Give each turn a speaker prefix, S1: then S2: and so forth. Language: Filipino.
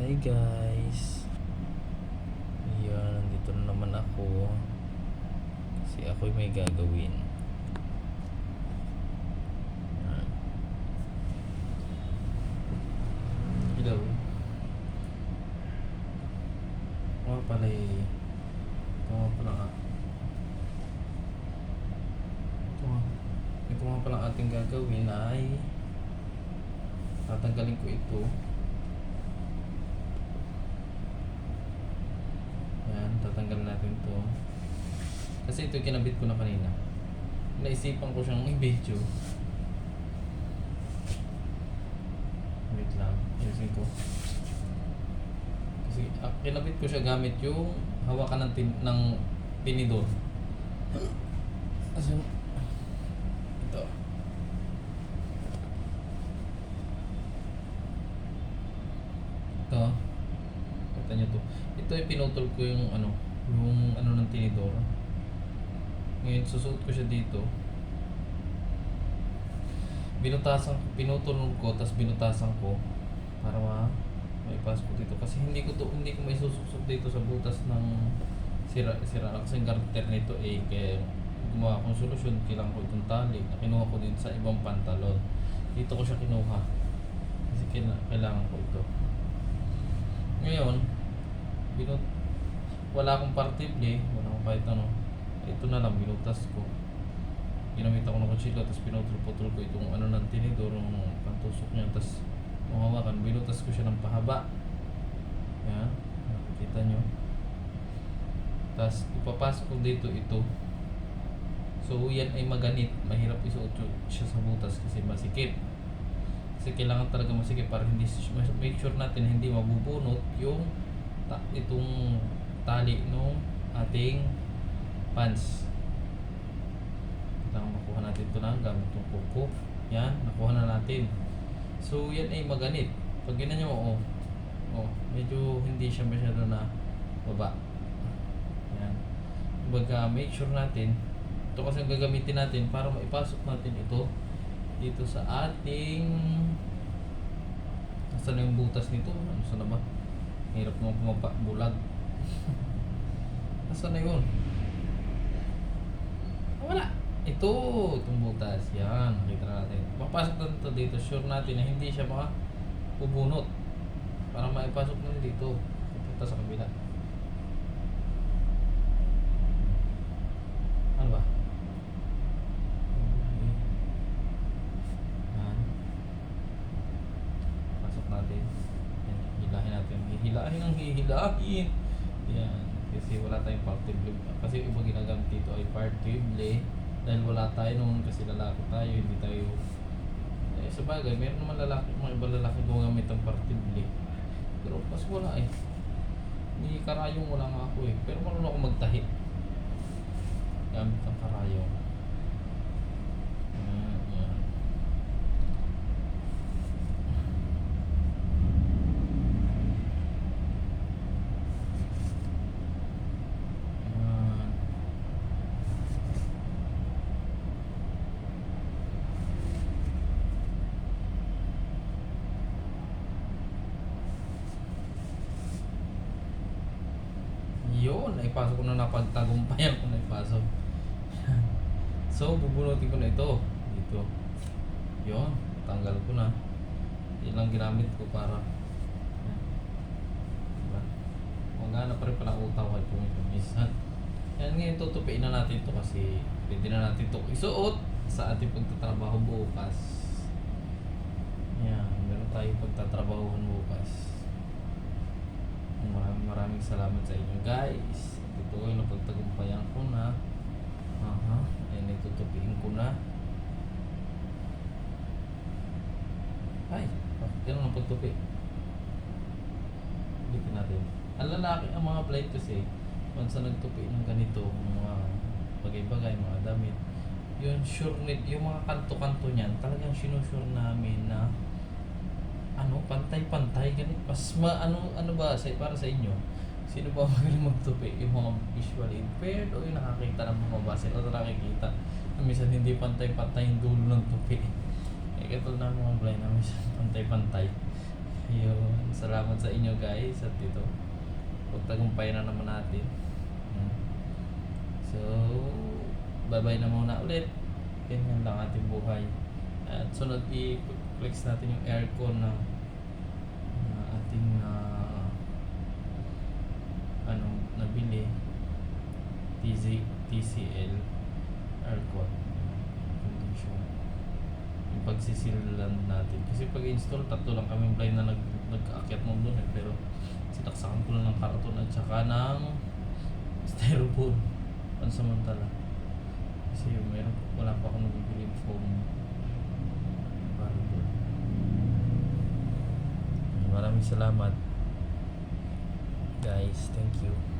S1: Hi guys. Yan, nandito na naman ako. Kasi ako'y may gagawin. Yan. Hello. Mga pala ito nga pala ito nga pala ating gagawin ay tatanggalin ko ito. Yan, tatanggalin natin ito. Kasi ito kinabit ko na kanina. Naisipan ko siyang i-video. Wait lang, ayusin ko. Kasi kinabit ko siya gamit yung hawakan ng tinidor. Kasi ito. Ito. Kita nyo to. Ito ay pinutol ko yung ano ng tinidor. Ngayon susuot ko siya dito. Pinutol ko, tapos binutasan ko para maipasok ko dito kasi hindi ko may susuksok dito sa butas ng sira kasi yung garter nito kaya gumawa akong solusyon. Kailangan ko itong tali na kinuha ko din sa ibang pantalon. Dito ko siya kinuha kasi kailangan ko ito. Ngayon wala akong partible, wala akong kahit ano. Ito na lang, binutas ko. Ginamit ako ng kutsilyo, tapos pinutol-putol ko itong ng tinidor, ng pantusok niya, tapos hawakan, binutas ko siya ng pahaba. Yan, nakikita nyo. Tapos ipapasok ko dito ito. So yan ay maganit, mahirap isuot siya sa butas kasi masikip. Kasi kailangan talaga masikip para hindi make sure natin hindi mabubunot yung itong tali nung ating pants. Kailangan makuha natin ito na gamit yung kuko. Yan, nakuha na natin. So yan ay maganit. Pag ginan nyo, medyo hindi siya masyado na baba. Yan. Kumbaga make sure natin ito kasi ang gagamitin natin para maipasok natin ito dito sa ating nasaan na yung butas nito? Nasaan na ba? Hirap mo bulag. Nasaan na yun? Wala. Itong butas. Yan, nakita na natin. Mapasok na ito dito. Sure natin na hindi siya makabubunot para maipasok na dito. Pupunta sa kabila. Ano ba? Yan. Pasok natin. Yan. Hilahin natin. Hihilahin. Yan. Kasi wala tayong partible. Kasi iba ginagamit dito ay partible. Dahil wala tayo noon kasi lalaki tayo, hindi tayo sa bagay, meron naman lalaki, mga ibang lalaki gumagamit ng partible. Pero mas wala hindi karayong wala nga ako pero marunong ako magtahi gamit ang karayong. Yan. Yun, naipasok ko na, napagtagumpayan ko na ipasok. So, bubunutin ko na ito dito. Yun, tanggal ko na. Yan lang ginamit ko para diba? Magana pa rin pala utaw kahit pumisan. Yan ngayon, tutupiin na natin ito kasi pwede na natin ito isuot sa ating pagtatrabaho bukas. Yan, meron tayong pagtatrabahohan bukas. Maraming salamat sa inyo guys. Ito ay napagtagumpayan ko na. Ayan, itutupiin ko na. Ay, bakit yan ang pagtupi? Ulitin natin. Ang lalaki, ang mga blind kasi once na nagtupi ng ganito, mga bagay-bagay, mga damit, yun sure yung mga kanto-kanto niyan talagang sinusure namin na pantay-pantay ganit. Mas ano ba para sa inyo? Sino ba magaling magtupi? Yung mga visually impaired o yung nakakita ng mga base o nakikita na minsan hindi pantay-pantay yung dulo ng tupi. Katulad na mga blind na minsan pantay-pantay. Ayun, salamat sa inyo guys at ito. Pagtagumpay na naman natin. Hmm. So, bye-bye na muna ulit. Ganyan lang ating buhay. At sunod i-flex natin yung aircon ng ating nabili. TCL aircon condition. Yung pagsisilan natin. Kasi pag-install, tatlo lang kaming blind na nag-aakyat mo doon eh. Pero sinaksakan ko lang ng karton at saka ng styrofoam pansamantala. Kasi wala pa akong nabibiling foam para doon. Maraming salamat guys. Thank you.